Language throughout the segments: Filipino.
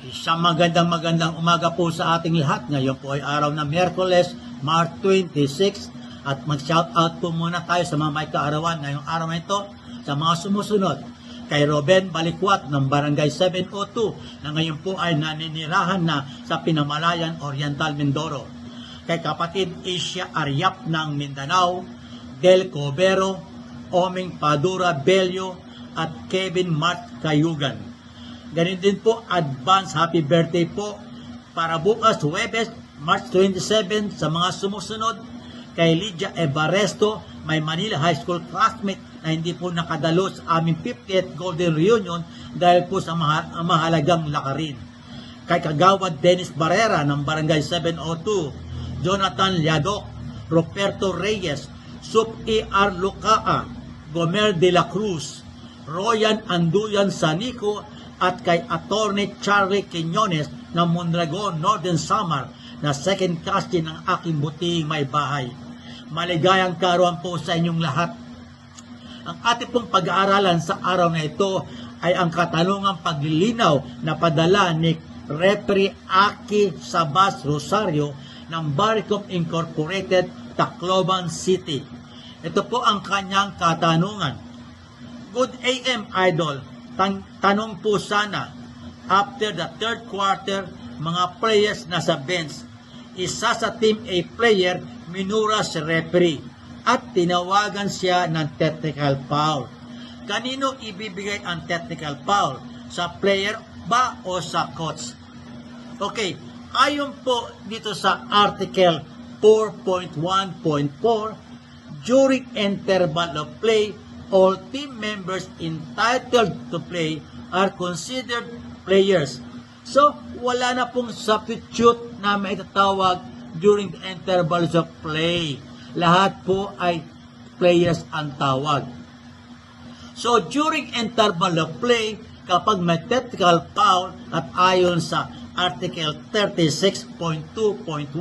Isang magandang umaga po sa ating lahat. Ngayon po ay araw na Miyerkules, March 26. At mag-shoutout po muna tayo sa mga may kaarawan ngayong araw na ito sa mga sumusunod. Kay Ruben Balikwat ng Barangay 702 na ngayon po ay naninirahan na sa Pinamalayan Oriental, Mindoro. Kay kapatid Asia Aryap ng Mindanao, Del Cobero, Oming Padura Bello at Kevin Mart Cayugan. Ganun din po, advance happy birthday po para bukas Huwebes, March 27 sa mga sumusunod. Kay Lydia Evaresto, may Manila High School classmate na hindi po nakadalo sa aming 50th Golden Reunion dahil po sa mahalagang lakarin. Kay Kagawad Dennis Barrera ng Barangay 702, Jonathan Liadok, Roberto Reyes, Sup E.R. Lucaa, Gomer de la Cruz, Royan Anduyan Sanico, at kay Attorney Charlie Quiñones ng Mondragon, Northern Samar na second cousin ng aking buting may bahay. Maligayang kaarawan po sa inyong lahat. Ang ating pong pag-aaralan sa araw na ito ay ang katanungang paglilinaw na padala ni Referee Aki Sabas Rosario ng Baricom Incorporated, Tacloban City. Ito po ang kanyang katanungan. Good AM, Idol. Tanong po sana, after the third quarter, mga players na sa bench, isa sa Team A player, minura si referee at tinawagan siya ng technical foul. Kanino ibibigay ang technical foul? Sa player ba o sa coach? Okay, ayon po dito sa Article 4.1.4, during interval of play, all team members entitled to play are considered players. So, wala na pong substitute na maitatawag during the intervals of play. Lahat po ay players ang tawag. So, during interval of play, kapag may technical foul at ayon sa Article 36.2.1,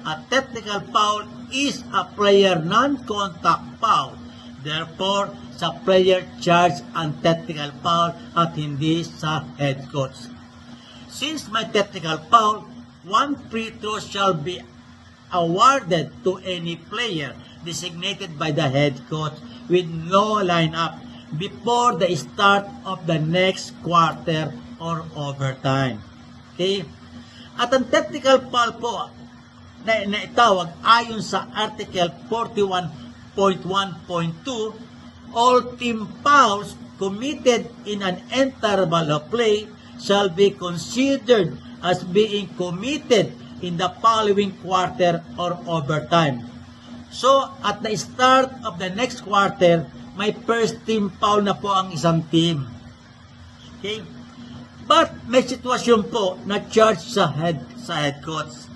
a technical foul is a player non-contact foul. Therefore, sa player charge ang technical foul at hindi sa head coach. Since may technical foul, one free throw shall be awarded to any player designated by the head coach with no lineup before the start of the next quarter or overtime. Okay? At ang technical foul po na itawag ayon sa Article 41.1.2, all team fouls committed in an interval of play shall be considered as being committed in the following quarter or overtime. So, at the start of the next quarter, may first team foul na po ang isang team. Okay? But may sitwasyon po na charge sa head coach.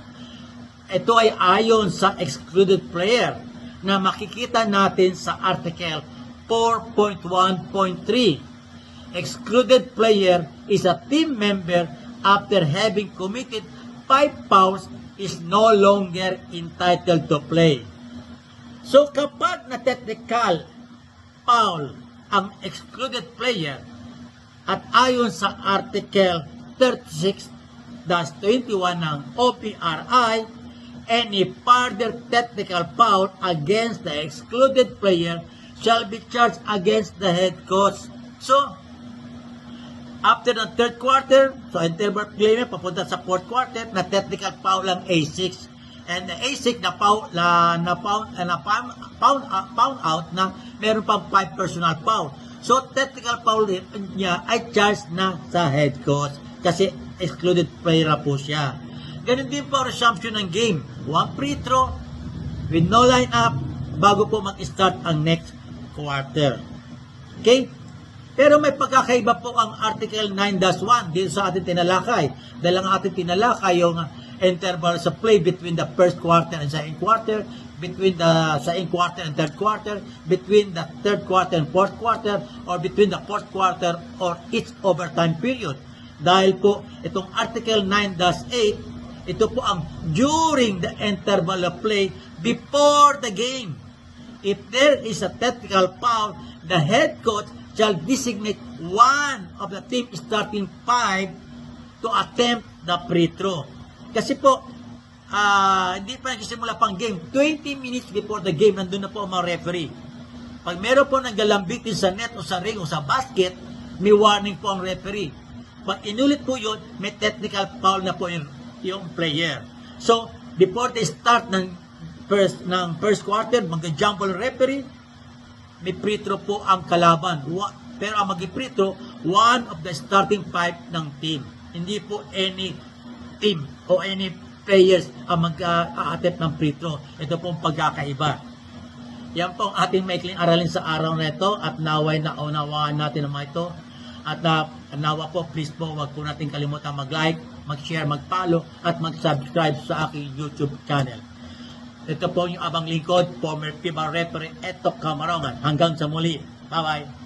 Ito ay ayon sa excluded player na makikita natin sa Article 4.1.3. Excluded player is a team member after having committed 5 fouls is no longer entitled to play. So kapag na technical foul ang excluded player at ayon sa Article 36-21 ng OPRI, any further technical foul against the excluded player shall be charged against the head coach. So, after the third quarter, so interval play papunta sa fourth quarter, na technical foul ang A6. And the A6 na found out na meron pang 5 personal foul. So, technical foul niya ay charged na sa head coach kasi excluded player na po siya. Ganun din po resumption ng game. One free throw with no line-up bago po mag-start ang next quarter. Okay? Pero may pagkakaiba po ang Article 9-1 dito sa ating tinalakay. Dahil ang ating tinalakay yung intervals of play between the first quarter and second quarter, between the second quarter and third quarter, between the third quarter and fourth quarter, or between the fourth quarter or each overtime period. Dahil po itong Article 9-8, ito po ang during the interval of play before the game. If there is a technical foul, the head coach shall designate one of the team starting 5 to attempt the free throw. Kasi po, hindi pa nagsisimula pang game. 20 minutes before the game, nandun na po ang mga referee. Pag meron po naggalambitin sa net o sa ring o sa basket, may warning po ang referee. Pag inulit po yun, may technical foul na po yung player. So, before they start ng first quarter, mag-jump ball referee, may free throw po ang kalaban. Pero ang mag-free throw, one of the starting 5 ng team. Hindi po any team o any players ang mag-a-attempt ng free throw. Ito po ang pagkakaiba. Yan po ang ating maikling aralin sa araw na ito at naway na unawaan natin ang mga ito. At nawa po, please po, wag po natin kalimutan mag-like, mag-share, mag-follow at mag-subscribe sa aking YouTube channel. Ito po yung abang lingkod, former FIBA referee Eto Camarongan. Hanggang sa muli. Bye-bye.